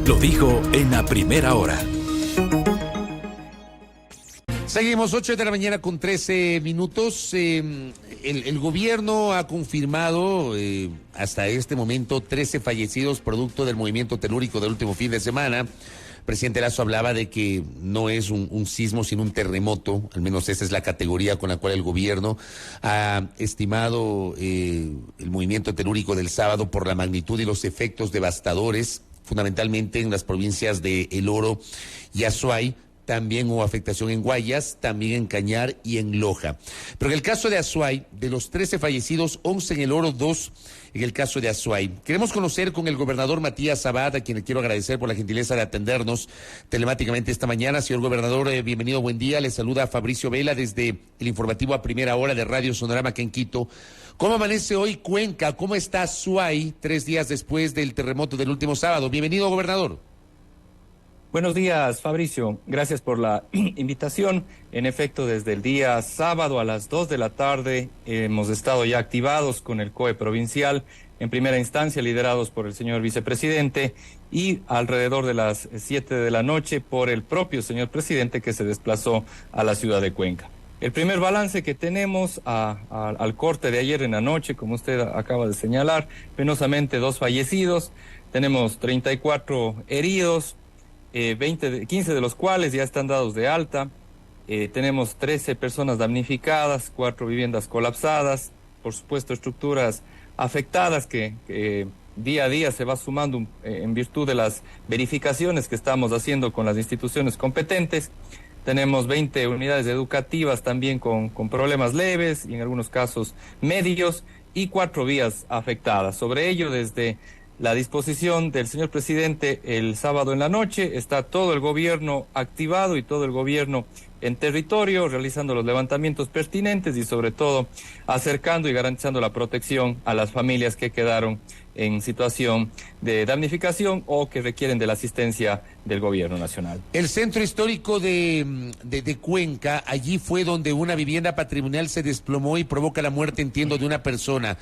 lo dijo en la primera hora. Seguimos, 8 de la mañana con 13 minutos. El gobierno ha confirmado hasta este momento 13 fallecidos producto del movimiento telúrico del último fin de semana. El presidente Lasso hablaba de que no es un sismo, sino un terremoto. Al menos esa es la categoría con la cual el gobierno ha estimado el movimiento telúrico del sábado por la magnitud y los efectos devastadores, fundamentalmente en las provincias de El Oro y Azuay. También hubo afectación en Guayas, también en Cañar y en Loja. Pero en el caso de Azuay, de los 13 fallecidos, 11 en El Oro, 2 en el caso de Azuay. Queremos conocer con el gobernador Matías Abad, a quien le quiero agradecer por la gentileza de atendernos telemáticamente esta mañana. Señor gobernador, bienvenido, buen día. Le saluda Fabricio Vela desde el informativo a primera hora de Radio Sonorama aquí en Quito. ¿Cómo amanece hoy Cuenca? ¿Cómo está Azuay 3 días después del terremoto del último sábado? Bienvenido, gobernador. Buenos días, Fabricio. Gracias por la invitación. En efecto, desde el día sábado a las 2 de la tarde hemos estado ya activados con el COE provincial, en primera instancia liderados por el señor vicepresidente y alrededor de las 7 de la noche por el propio señor presidente que se desplazó a la ciudad de Cuenca. El primer balance que tenemos al corte de ayer en la noche, como usted acaba de señalar, penosamente 2 fallecidos, tenemos 34 heridos, 15 de los cuales ya están dados de alta. Tenemos 13 personas damnificadas, 4 viviendas colapsadas, por supuesto estructuras afectadas que día a día se va sumando en virtud de las verificaciones que estamos haciendo con las instituciones competentes. Tenemos 20 unidades educativas también con problemas leves y en algunos casos medios y 4 vías afectadas. Sobre ello, desde la disposición del señor presidente el sábado en la noche, está todo el gobierno activado y todo el gobierno en territorio, realizando los levantamientos pertinentes y sobre todo acercando y garantizando la protección a las familias que quedaron en situación de damnificación o que requieren de la asistencia del gobierno nacional. El centro histórico de Cuenca, allí fue donde una vivienda patrimonial se desplomó y provoca la muerte, entiendo, de una persona.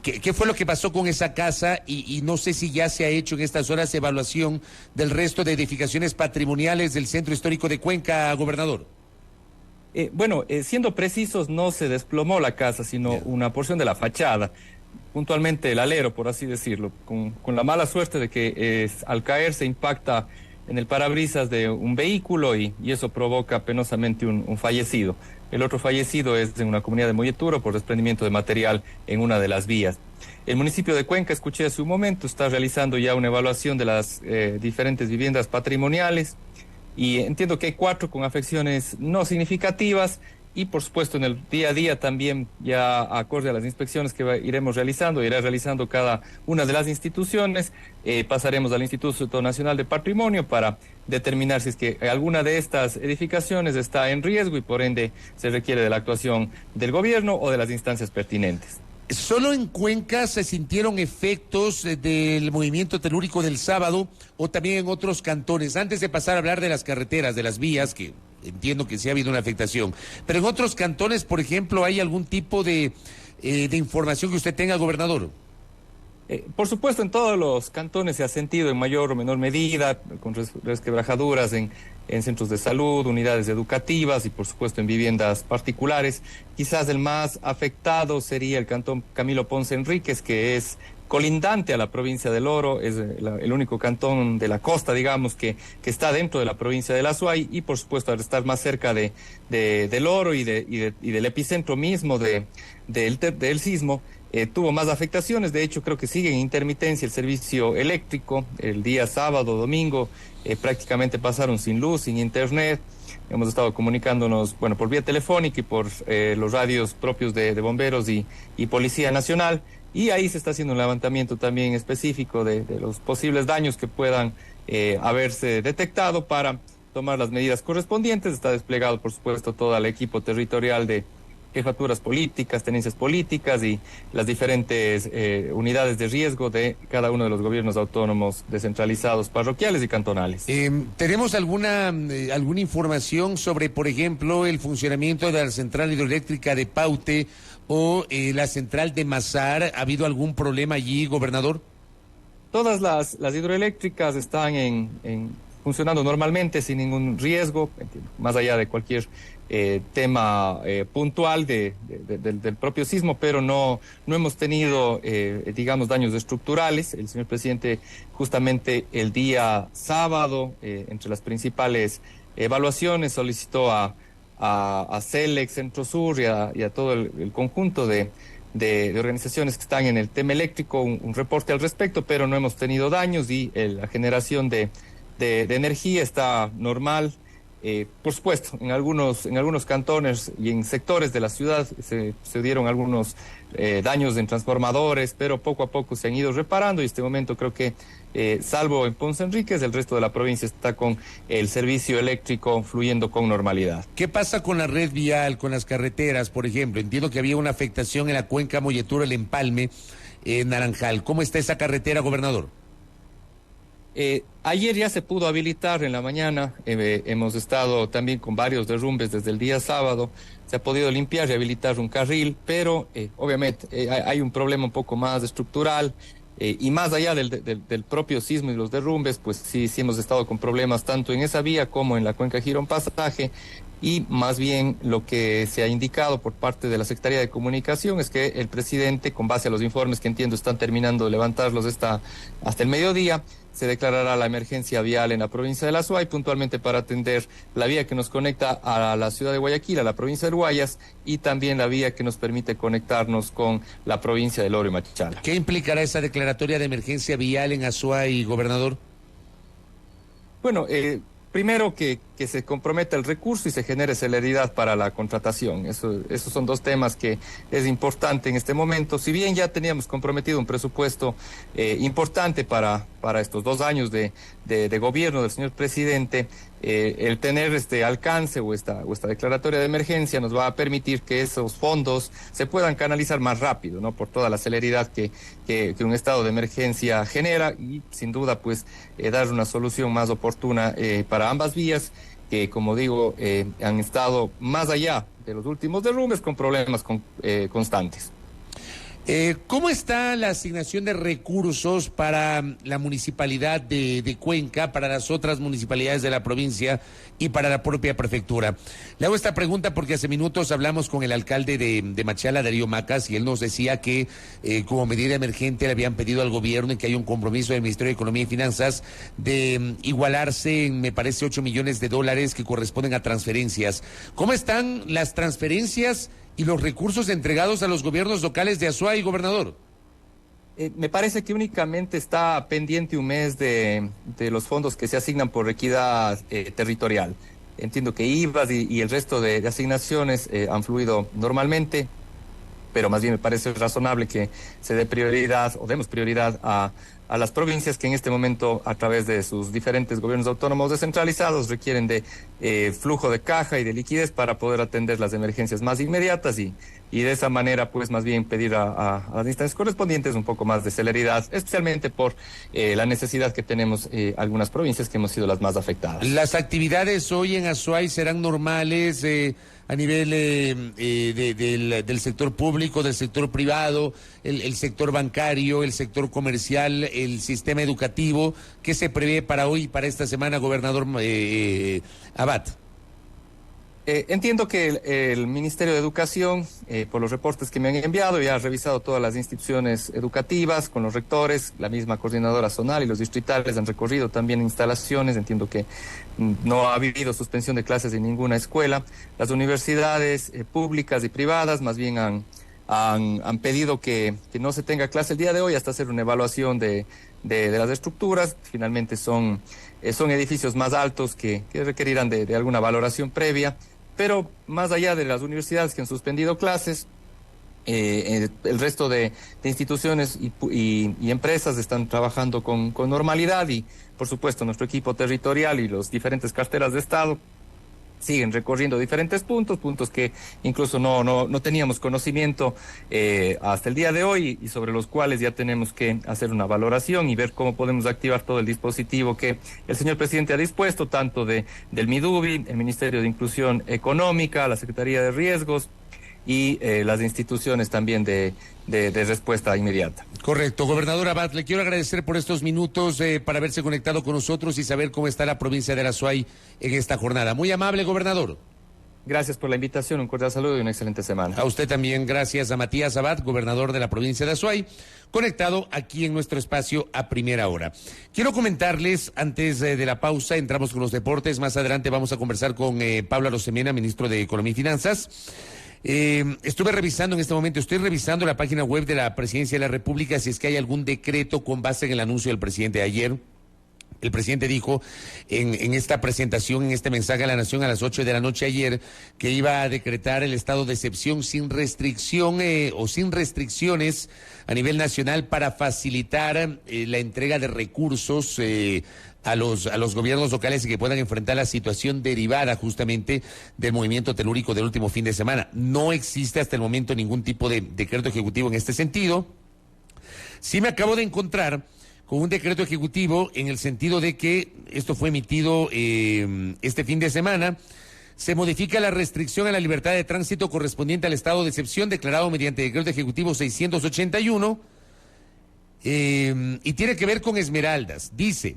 ¿Qué fue lo que pasó con esa casa? Y no sé si ya se ha hecho en estas horas evaluación del resto de edificaciones patrimoniales del centro histórico de Cuenca, gobernador. Siendo precisos, no se desplomó la casa, sino una porción de la fachada, puntualmente el alero, por así decirlo, con la mala suerte de que al caer se impacta en el parabrisas de un vehículo y eso provoca penosamente un fallecido. El otro fallecido es en una comunidad de Molleturo por desprendimiento de material en una de las vías. El municipio de Cuenca, escuché hace un momento, está realizando ya una evaluación de las diferentes viviendas patrimoniales y entiendo que hay 4 con afecciones no significativas y por supuesto en el día a día también ya acorde a las inspecciones que iremos realizando, irá realizando cada una de las instituciones, pasaremos al Instituto Nacional de Patrimonio para determinar si es que alguna de estas edificaciones está en riesgo y por ende se requiere de la actuación del gobierno o de las instancias pertinentes. ¿Solo en Cuenca se sintieron efectos del movimiento telúrico del sábado o también en otros cantones? Antes de pasar a hablar de las carreteras, de las vías, que entiendo que sí ha habido una afectación, pero en otros cantones, por ejemplo, ¿hay algún tipo de información que usted tenga, gobernador? Por supuesto, en todos los cantones se ha sentido en mayor o menor medida, con resquebrajaduras en centros de salud, unidades educativas y por supuesto en viviendas particulares. Quizás el más afectado sería el cantón Camilo Ponce Enríquez, que es colindante a la provincia del Oro, es el único cantón de la costa, digamos, que está dentro de la provincia del Azuay y por supuesto al estar más cerca del Oro y del epicentro mismo del sismo, tuvo más afectaciones. De hecho, creo que sigue en intermitencia el servicio eléctrico. El día sábado, domingo, prácticamente pasaron sin luz, sin internet. Hemos estado comunicándonos, por vía telefónica y por los radios propios de bomberos y Policía Nacional. Y ahí se está haciendo un levantamiento también específico de los posibles daños que puedan haberse detectado para tomar las medidas correspondientes. Está desplegado, por supuesto, todo el equipo territorial de jefaturas políticas, tenencias políticas y las diferentes unidades de riesgo de cada uno de los gobiernos autónomos descentralizados, parroquiales y cantonales. ¿Tenemos alguna información sobre, por ejemplo, el funcionamiento de la central hidroeléctrica de Paute o la central de Mazar? ¿Ha habido algún problema allí, gobernador? todas las hidroeléctricas están funcionando normalmente sin ningún riesgo, más allá de cualquier tema puntual del propio sismo, pero no hemos tenido, digamos, daños estructurales. El señor presidente justamente el día sábado, entre las principales evaluaciones, solicitó a CELEC, Centro Sur y a todo el conjunto de organizaciones que están en el tema eléctrico un reporte al respecto, pero no hemos tenido daños y la generación de energía está normal. Por supuesto, en algunos cantones y en sectores de la ciudad se dieron algunos daños en transformadores, pero poco a poco se han ido reparando y en este momento creo que, salvo en Ponce Enríquez, el resto de la provincia está con el servicio eléctrico fluyendo con normalidad. ¿Qué pasa con la red vial, con las carreteras, por ejemplo? Entiendo que había una afectación en la cuenca Molleturo, El Empalme, Naranjal. ¿Cómo está esa carretera, gobernador? Ayer ya se pudo habilitar en la mañana, hemos estado también con varios derrumbes desde el día sábado, se ha podido limpiar y habilitar un carril, pero obviamente hay un problema un poco más estructural y más allá del propio sismo y los derrumbes, pues sí hemos estado con problemas tanto en esa vía como en la cuenca Girón Pasaje. Y más bien lo que se ha indicado por parte de la Secretaría de Comunicación es que el presidente, con base a los informes que entiendo están terminando de levantarlos hasta el mediodía, se declarará la emergencia vial en la provincia de La Suay, puntualmente para atender la vía que nos conecta a la ciudad de Guayaquil, a la provincia de Guayas, y también la vía que nos permite conectarnos con la provincia del Oro y Machala. ¿Qué implicará esa declaratoria de emergencia vial en Azuay, gobernador? Bueno, primero que se comprometa el recurso y se genere celeridad para la contratación. Esos son dos temas que es importante en este momento. Si bien ya teníamos comprometido un presupuesto importante para estos 2 años de gobierno del señor presidente, el tener este alcance o esta declaratoria de emergencia nos va a permitir que esos fondos se puedan canalizar más rápido, ¿no? Por toda la celeridad que un estado de emergencia genera y sin duda pues dar una solución más oportuna para ambas vías que, como digo, han estado más allá de los últimos derrumbes con problemas constantes. ¿Cómo está la asignación de recursos para la municipalidad de Cuenca, para las otras municipalidades de la provincia y para la propia prefectura? Le hago esta pregunta porque hace minutos hablamos con el alcalde de Machala, Darío Macas, y él nos decía que como medida emergente le habían pedido al gobierno y que hay un compromiso del Ministerio de Economía y Finanzas de igualarse en, me parece, $8 millones que corresponden a transferencias. ¿Cómo están las transferencias y los recursos entregados a los gobiernos locales de Azuay, gobernador? Me parece que únicamente está pendiente un mes de los fondos que se asignan por equidad territorial. Entiendo que IVAs y el resto de asignaciones han fluido normalmente, pero más bien me parece razonable que se dé prioridad o demos prioridad a las provincias que en este momento, a través de sus diferentes gobiernos autónomos descentralizados, requieren de flujo de caja y de liquidez para poder atender las emergencias más inmediatas y de esa manera, pues más bien pedir a las instancias correspondientes un poco más de celeridad, especialmente por la necesidad que tenemos algunas provincias que hemos sido las más afectadas. ¿Las actividades hoy en Azuay serán normales a nivel del sector público, del sector privado, el sector bancario, el sector comercial, el sistema educativo? ¿Qué se prevé para hoy, para esta semana, gobernador Abad? Entiendo que el Ministerio de Educación, por los reportes que me han enviado, ya ha revisado todas las instituciones educativas con los rectores, la misma coordinadora zonal y los distritales han recorrido también instalaciones. Entiendo que no ha habido suspensión de clases en ninguna escuela. Las universidades públicas y privadas más bien han pedido que no se tenga clase el día de hoy hasta hacer una evaluación de las estructuras. Finalmente son edificios más altos que requerirán de alguna valoración previa. Pero más allá de las universidades que han suspendido clases, el resto de instituciones y empresas están trabajando con normalidad y, por supuesto, nuestro equipo territorial y las diferentes carteras de Estado siguen recorriendo diferentes puntos que incluso no teníamos conocimiento hasta el día de hoy y sobre los cuales ya tenemos que hacer una valoración y ver cómo podemos activar todo el dispositivo que el señor presidente ha dispuesto, tanto del MIDUBI, el Ministerio de Inclusión Económica, la Secretaría de Riesgos y las instituciones también de respuesta inmediata. Correcto. Gobernador Abad, le quiero agradecer por estos minutos para haberse conectado con nosotros y saber cómo está la provincia de Azuay en esta jornada. Muy amable, gobernador. Gracias por la invitación, un cordial saludo y una excelente semana. A usted también, gracias a Matías Abad, gobernador de la provincia de Azuay, conectado aquí en nuestro espacio a primera hora. Quiero comentarles, antes de la pausa, entramos con los deportes, más adelante vamos a conversar con Pablo Arosemena, ministro de Economía y Finanzas. Estoy revisando la página web de la Presidencia de la República si es que hay algún decreto con base en el anuncio del presidente de ayer. El presidente dijo en esta presentación, en este mensaje a la Nación a las 8 de la noche ayer, que iba a decretar el estado de excepción sin restricción o sin restricciones a nivel nacional para facilitar la entrega de recursos a los gobiernos locales y que puedan enfrentar la situación derivada justamente del movimiento telúrico del último fin de semana. No existe hasta el momento ningún tipo de decreto ejecutivo en este sentido. Sí me acabo de encontrar con un decreto ejecutivo en el sentido de que esto fue emitido este fin de semana. Se modifica la restricción a la libertad de tránsito correspondiente al estado de excepción declarado mediante decreto ejecutivo 681 y tiene que ver con Esmeraldas. Dice: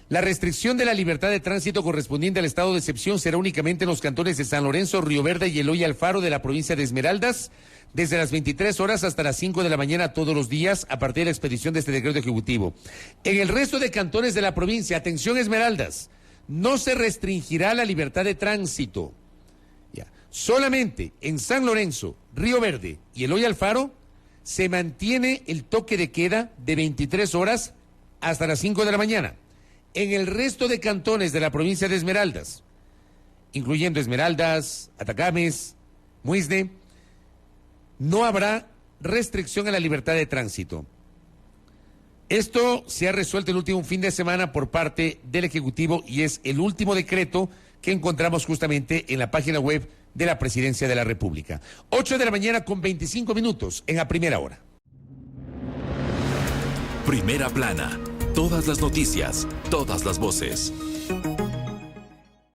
la restricción de la libertad de tránsito correspondiente al estado de excepción será únicamente en los cantones de San Lorenzo, Río Verde y Eloy Alfaro de la provincia de Esmeraldas, desde las 23 horas hasta las 5 de la mañana todos los días a partir de la expedición de este decreto ejecutivo. En el resto de cantones de la provincia, atención Esmeraldas, no se restringirá la libertad de tránsito. Ya. Solamente en San Lorenzo, Río Verde y Eloy Alfaro se mantiene el toque de queda de 23 horas hasta las 5 de la mañana. En el resto de cantones de la provincia de Esmeraldas, incluyendo Esmeraldas, Atacames, Muisne, no habrá restricción a la libertad de tránsito. Esto se ha resuelto el último fin de semana por parte del Ejecutivo y es el último decreto que encontramos justamente en la página web de la Presidencia de la República. 8 de la mañana con 25 minutos en A Primera Hora. Primera plana. Todas las noticias, todas las voces.